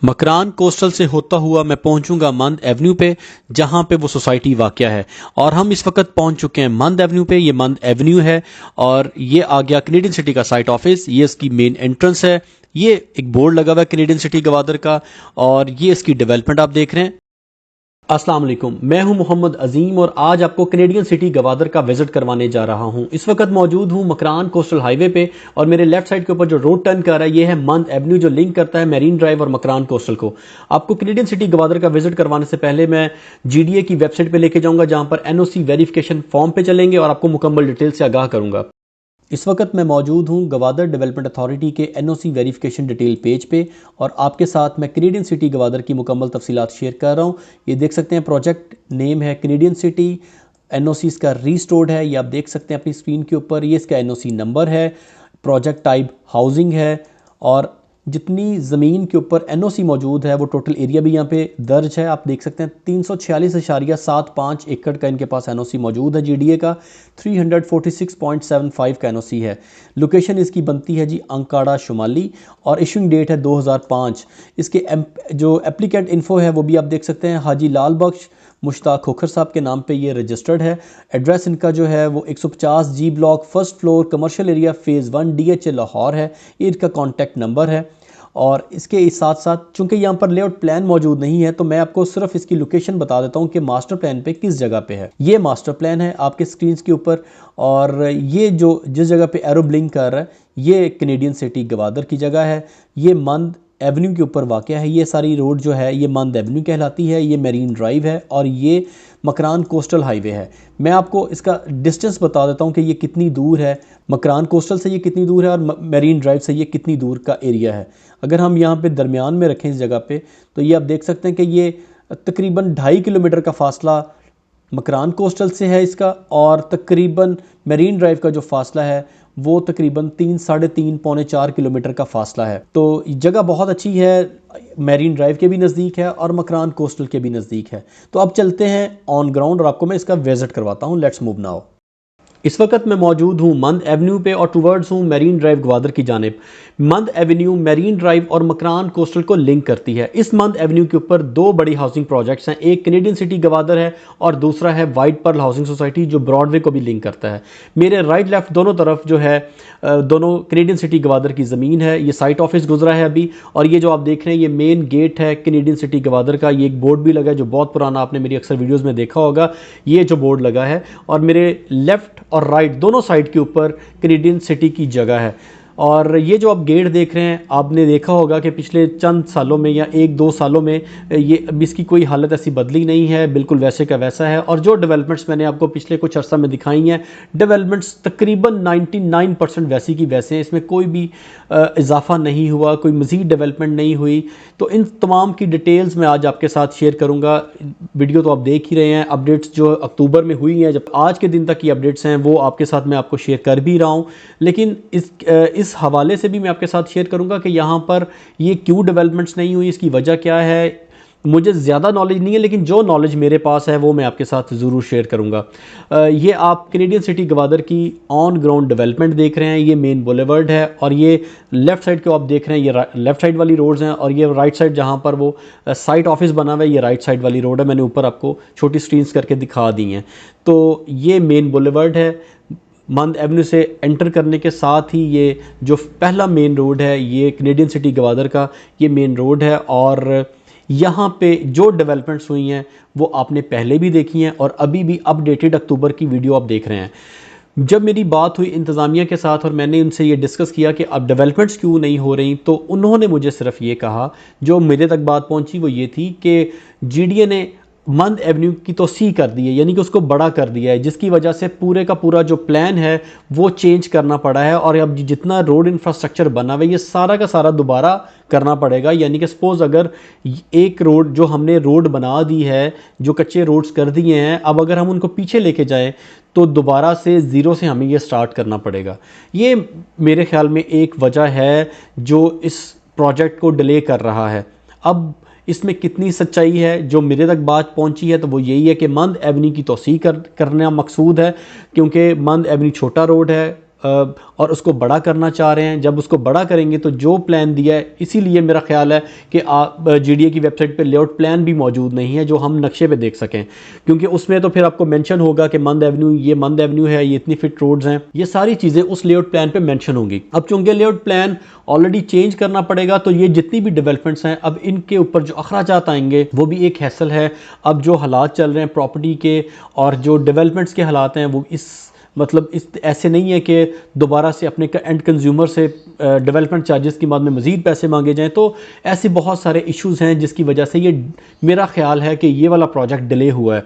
Makran coastal से होता हुआ मैं पहुंचूंगा मंद एवेन्यू पे, जहां पे वो सोसाइटी वाक़या है। और हम इस वक्त पहुंच चुके हैं मंद एवेन्यू पे। ये मंद एवेन्यू है और ये आ गया कैनेडियन सिटी का साइट ऑफिस। ये इसकी मेन एंट्रेंस है। ये एक बोर्ड लगा हुआ है कैनेडियन सिटी गवादर का, और ये इसकी डेवलपमेंट आप देख रहे हैं। अस्सलाम वालेकुम, मैं हूं मोहम्मद अजीम और आज आपको कैनेडियन सिटी गवादर का विजिट करवाने जा रहा हूं। इस वक्त मौजूद हूं मकरान कोस्टल हाईवे पे, और मेरे लेफ्ट साइड के ऊपर जो रोड टर्न कर रहा है ये है मंद एवेन्यू, जो लिंक करता है मैरीन ड्राइव और मकरान कोस्टल को। आपको कैनेडियन सिटी गवादर का विजिट करवाने से पहले मैं जीडीए की वेबसाइट पे लेके जाऊंगा, जहां पर एनओसी वेरिफिकेशन फॉर्म पे चलेंगे और आपको मुकम्मल डिटेल से आगाह करूंगा। इस वक्त मैं मौजूद हूं गवादर डेवलपमेंट अथॉरिटी के एनओसी वेरिफिकेशन डिटेल पेज पे, और आपके साथ मैं कैनेडियन सिटी गवादर की मुकम्मल तफसीलात शेयर कर रहा हूं। ये देख सकते हैं प्रोजेक्ट नेम है कैनेडियन सिटी, एनओसी इसका रीस्टोर्ड है, ये आप देख सकते हैं अपनी स्क्रीन के ऊपर। ये इसका एनओसी नंबर है, प्रोजेक्ट टाइप हाउसिंग है, और जितनी ज़मीन के ऊपर एनओसी मौजूद है वो टोटल एरिया भी यहाँ पे दर्ज है। आप देख सकते हैं 346.75 एकड़ का इनके पास एनओसी मौजूद है जीडीए का। 346.75 का एनओसी है। लोकेशन इसकी बनती है जी अंकाड़ा शुमाली, और इशूइंग डेट है 2005। इसके जो एप्लीकेंट इन्फो है वो भी आप देख सकते हैं, हाजी लाल बख्श मुश्ताक खोखर साहब के नाम पे ये रजिस्टर्ड है। एड्रेस इनका जो है वो 150 G block, first floor, commercial area, phase 1, DHA Lahore है। ये इनका कॉन्टैक्ट नंबर है। और इसके साथ साथ चूंकि यहाँ पर लेआउट प्लान मौजूद नहीं है, तो मैं आपको सिर्फ इसकी लोकेशन बता देता हूँ कि मास्टर प्लान पे किस जगह पे है। ये मास्टर प्लान है आपके स्क्रीन के ऊपर, और ये जो जिस जगह पे एरो ब्लिंक कर रहा है ये कैनेडियन सिटी गवादर की जगह है। ये मंद एवेन्यू के ऊपर वाक़या है। ये सारी रोड जो है ये मंद एवेन्यू कहलाती है। ये मैरीन ड्राइव है और ये मकरान कोस्टल हाईवे है। मैं आपको इसका डिस्टेंस बता देता हूँ कि ये कितनी दूर है, मकरान कोस्टल से ये कितनी दूर है और मैरीन ड्राइव से ये कितनी दूर का एरिया है। अगर हम यहाँ पे दरमियान में रखें इस जगह पे, तो ये आप देख सकते हैं कि ये तकरीबन 2.5 किलोमीटर का फासला मकरान कोस्टल से है इसका, और तकरीबन मैरीन ड्राइव का जो फासला है वो तकरीबन 3, साढ़े 3, पौने 4 किलोमीटर का फासला है। तो जगह बहुत अच्छी है, मैरीन ड्राइव के भी नज़दीक है और मकरान कोस्टल के भी नज़दीक है। तो अब चलते हैं ऑन ग्राउंड और आपको मैं इसका विजिट करवाता हूँ। Let's move now. इस वक्त मैं मौजूद हूँ मंद एवेन्यू पे और टूवर्ड्स हूँ मैरीन ड्राइव गवादर की जानिब। मंद एवेन्यू मैरीन ड्राइव और मकरान कोस्टल को लिंक करती है। इस मंद एवेन्यू के ऊपर 2 बड़ी हाउसिंग प्रोजेक्ट्स हैं, एक कैनेडियन सिटी गवादर है और दूसरा है वाइट पर्ल हाउसिंग सोसाइटी, जो ब्रॉडवे को भी लिंक करता है। मेरे राइट लेफ्ट दोनों तरफ जो है दोनों कैनेडियन सिटी गवादर की ज़मीन है। ये साइट ऑफिस गुजरा है अभी, और ये जो आप देख रहे हैं ये मेन गेट है कैनेडियन सिटी गवादर का। ये एक बोर्ड भी लगा है जो बहुत पुराना, आपने मेरी अक्सर वीडियोज़ में देखा होगा। ये जो बोर्ड लगा है, और मेरे लेफ्ट और राइट दोनों साइड के ऊपर कैनेडियन सिटी की जगह है। और ये जो आप गेट देख रहे हैं, आपने देखा होगा कि पिछले चंद सालों में या 1-2 सालों में ये अब इसकी कोई हालत ऐसी बदली नहीं है, बिल्कुल वैसे का वैसा है। और जो डेवलपमेंट्स मैंने आपको पिछले कुछ अर्सा में दिखाई हैं, डेवलपमेंट्स तकरीबन 99% वैसी की वैसे हैं। इसमें कोई भी इजाफा नहीं हुआ, कोई मज़ीद डेवलपमेंट नहीं हुई। तो इन तमाम की डिटेल्स मैं आज आपके साथ शेयर करूँगा। वीडियो तो आप देख ही रहे हैं, अपडेट्स जो अक्टूबर में हुई हैं, जब आज के दिन तक की अपडेट्स हैं वो आपके साथ मैं आपको शेयर कर भी रहा हूँ। लेकिन इस हवाले से भी मैं आपके साथ शेयर करूंगा कि यहाँ पर ये क्यों डेवलपमेंट्स नहीं हुई, इसकी वजह क्या है। मुझे ज़्यादा नॉलेज नहीं है, लेकिन जो नॉलेज मेरे पास है वो मैं आपके साथ ज़रूर शेयर करूंगा। ये आप कैनेडियन सिटी गवादर की ऑन ग्राउंड डेवलपमेंट देख रहे हैं। ये मेन बुलेवर्ड है, और ये लेफ़्ट साइड को आप देख रहे हैं, ये लेफ़्ट साइड वाली रोड्स हैं, और ये राइट साइड जहाँ पर वो साइट ऑफिस बना हुआ है, ये राइट साइड वाली रोड है। मैंने ऊपर आपको छोटी स्क्रीन्स करके दिखा दी हैं। तो ये मेन बुलेवर्ड है। मंद एवेन्यू से एंटर करने के साथ ही ये जो पहला मेन रोड है ये कैनेडियन सिटी गवादर का ये मेन रोड है। और यहाँ पे जो डेवलपमेंट्स हुई हैं वो आपने पहले भी देखी हैं, और अभी भी अपडेटेड अक्टूबर की वीडियो आप देख रहे हैं। जब मेरी बात हुई इंतज़ामिया के साथ और मैंने उनसे ये डिस्कस किया कि अब डेवलपमेंट्स क्यों नहीं हो रही, तो उन्होंने मुझे सिर्फ ये कहा, जो मेरे तक बात पहुँची वो ये थी कि जीडीए ने मंद एवेन्यू की तोसी कर दी है, यानी कि उसको बड़ा कर दिया है, जिसकी वजह से पूरे का पूरा जो प्लान है वो चेंज करना पड़ा है। और अब जितना रोड इंफ्रास्ट्रक्चर बना हुआ है ये सारा का सारा दोबारा करना पड़ेगा। यानी कि सपोज़ अगर एक रोड जो हमने रोड बना दी है, जो कच्चे रोड्स कर दिए हैं, अब अगर हम उनको पीछे लेके जाएं तो दोबारा से ज़ीरो से हमें ये स्टार्ट करना पड़ेगा। ये मेरे ख्याल में एक वजह है जो इस प्रोजेक्ट को डिले कर रहा है। अब इसमें कितनी सच्चाई है, जो मेरे तक बात पहुंची है तो वो यही है कि मंद एवेन्यू की तोसी करना मकसूद है, क्योंकि मंद एवेन्यू छोटा रोड है, और उसको बड़ा करना चाह रहे हैं। जब उसको बड़ा करेंगे तो जो प्लान दिया है, इसीलिए मेरा ख्याल है कि GDA की वेबसाइट पे लेआउट प्लान भी मौजूद नहीं है जो हम नक्शे पे देख सकें, क्योंकि उसमें तो फिर आपको मेंशन होगा कि मंद एवेन्यू, ये मंद एवेन्यू है, ये इतनी फिट रोड्स हैं, ये सारी चीज़ें उस लेआउट प्लान पे मेंशन होंगी। अब चूंकि लेआउट प्लान ऑलरेडी चेंज करना पड़ेगा, तो ये जितनी भी डेवलपमेंट्स हैं, अब इनके ऊपर जो अखराजात आएंगे वो भी एक हैसल है। अब जो हालात चल रहे हैं प्रॉपर्टी के और जो डेवलपमेंट्स के हालात हैं, वो इस ऐसे नहीं है कि दोबारा से अपने एंड कंज्यूमर से डेवलपमेंट चार्जेस की बाद में मज़ीद पैसे मांगे जाएं। तो ऐसे बहुत सारे इश्यूज़ हैं जिसकी वजह से ये मेरा ख्याल है कि ये वाला प्रोजेक्ट डिले हुआ है।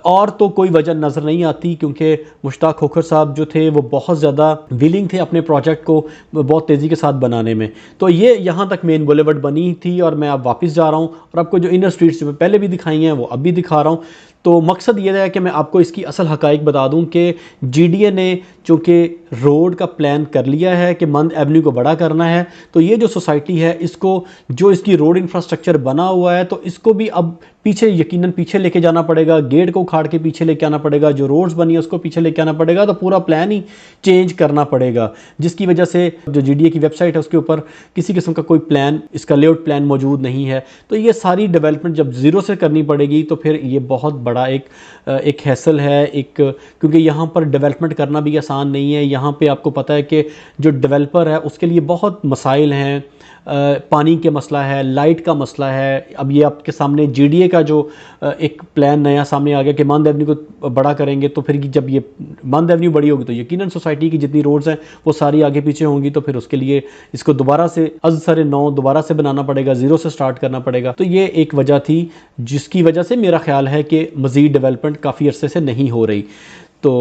और तो कोई वजह नज़र नहीं आती, क्योंकि मुश्ताक खोखर साहब जो थे वो बहुत ज़्यादा विलिंग थे अपने प्रोजेक्ट को बहुत तेज़ी के साथ बनाने में। तो ये यहाँ तक मेन बुलेवर्ड बनी थी और मैं अब वापस जा रहा हूँ और आपको जो इनर स्ट्रीट्स जो पहले भी दिखाई हैं वो अब भी दिखा रहा हूँ। तो मकसद ये है कि मैं आपको इसकी असल हकाइक बता दूं कि GDA ने चूँकि रोड का प्लान कर लिया है कि मंद एवेन्यू को बड़ा करना है, तो ये जो सोसाइटी है इसको, जो इसकी रोड इंफ्रास्ट्रक्चर बना हुआ है, तो इसको भी अब पीछे यकीनन पीछे लेके जाना पड़ेगा, गेट को उखाड़ के पीछे लेके आना पड़ेगा, जो रोड्स बनी है उसको पीछे लेके आना पड़ेगा, तो पूरा प्लान ही चेंज करना पड़ेगा, जिसकी वजह से जो GDA की वेबसाइट है उसके ऊपर किसी किस्म का कोई प्लान, इसका लेआउट प्लान मौजूद नहीं है। तो ये सारी डेवलपमेंट जब ज़ीरो से करनी पड़ेगी तो फिर ये बहुत बड़ा एक हैसल है, क्योंकि यहाँ पर डेवलपमेंट करना भी आसान नहीं है। यहाँ पे आपको पता है कि जो डेवलपर है उसके लिए बहुत मसाइल हैं, पानी के मसला है, लाइट का मसला है। अब ये आपके सामने GDA का जो एक प्लान नया सामने आ गया कि मंद एवेन्यू को बड़ा करेंगे, तो फिर जब ये मंद एवेन्यू बड़ी होगी तो यकीनन सोसाइटी की जितनी रोड्स हैं वो सारी आगे पीछे होंगी, तो फिर उसके लिए इसको दोबारा से अज़ नौ दोबारा से बनाना पड़ेगा, ज़ीरो से स्टार्ट करना पड़ेगा। तो ये एक वजह थी जिसकी वजह से मेरा ख्याल है कि मज़ीद डेवलपमेंट काफ़ी अरसे से नहीं हो रही। तो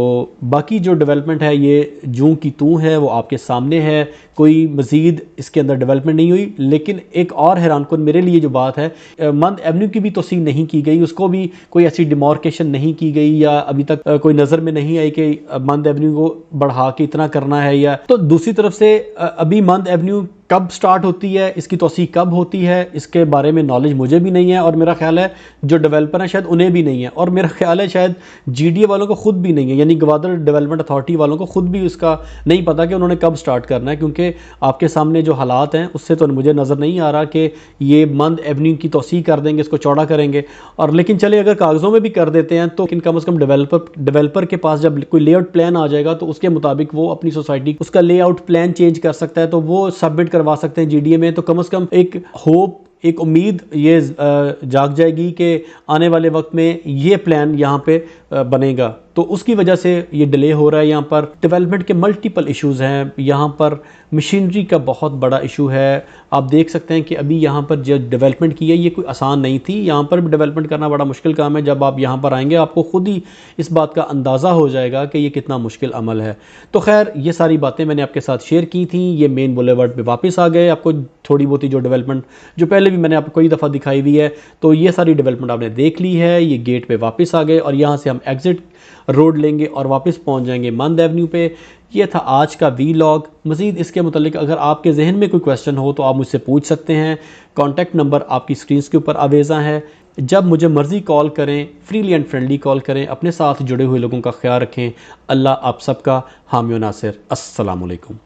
बाकी जो डेवलपमेंट है ये जूं की तूं है, वो आपके सामने है, कोई मज़ीद इसके अंदर डेवलपमेंट नहीं हुई। लेकिन एक और हैरानकुन मेरे लिए जो बात है, मंद एवेन्यू की भी तोसीन नहीं की गई, उसको भी कोई ऐसी डिमार्केशन नहीं की गई, या अभी तक कोई नज़र में नहीं आई कि मंद एवेन्यू को बढ़ा के इतना करना है। या तो दूसरी तरफ से अभी मंद एवेन्यू कब स्टार्ट होती है, इसकी तोसी कब होती है, इसके बारे में नॉलेज मुझे भी नहीं है, और मेरा ख्याल है जो डेवलपर हैं शायद उन्हें भी नहीं है, और मेरा ख्याल है शायद GDA वालों को खुद भी नहीं है, यानी गवादर डेवलपमेंट अथॉरिटी वालों को खुद भी उसका नहीं पता कि उन्होंने कब स्टार्ट करना है। क्योंकि आपके सामने जो हालात हैं उससे तो मुझे नज़र नहीं आ रहा कि ये मंद एवेन्यू की तोसी कर देंगे, इसको चौड़ा करेंगे। और लेकिन चले अगर कागज़ों में भी कर देते हैं तो कम से कम डेवलपर के पास जब कोई लेआउट प्लान आ जाएगा तो उसके मुताबिक वो अपनी सोसाइटी उसका लेआउट प्लान चेंज कर सकता है, तो वो सबमिट करवा सकते हैं GDA में। तो कम से कम एक होप, एक उम्मीद ये जाग जाएगी कि आने वाले वक्त में ये प्लान यहाँ पे बनेगा। तो उसकी वजह से ये डिले हो रहा है। यहाँ पर डेवलपमेंट के मल्टीपल इश्यूज़ हैं, यहाँ पर मशीनरी का बहुत बड़ा इशू है। आप देख सकते हैं कि अभी यहाँ पर जो डेवलपमेंट की है ये कोई आसान नहीं थी, यहाँ पर भी डेवलपमेंट करना बड़ा मुश्किल काम है। जब आप यहाँ पर आएंगे आपको खुद ही इस बात का अंदाज़ा हो जाएगा कि ये कितना मुश्किल अमल है। तो खैर ये सारी बातें मैंने आपके साथ शेयर की थी। ये मेन बुलेवर्ड पे वापस आ गए, आपको थोड़ी बहुत ही जो डेवलपमेंट जो पहले भी मैंने आपको कई दफ़ा दिखाई हुई है, तो ये सारी डेवलपमेंट आपने देख ली है। ये गेट पे वापस आ गए और यहाँ से हम एग्ज़िट रोड लेंगे और वापस पहुँच जाएंगे मंद एवेन्यू पे। ये था आज का वीलॉग। मज़ीद इसके मुतालिक अगर आपके जहन में कोई क्वेश्चन हो तो आप मुझसे पूछ सकते हैं। कॉन्टैक्ट नंबर आपकी स्क्रीन के ऊपर आवेज़ा है। जब मुझे मर्ज़ी कॉल करें, फ्रीली एंड फ्रेंडली कॉल करें। अपने साथ जुड़े हुए लोगों का ख्याल रखें। अल्लाह आप सबका हामी व नासिर। अस्सलामु अलैकुम।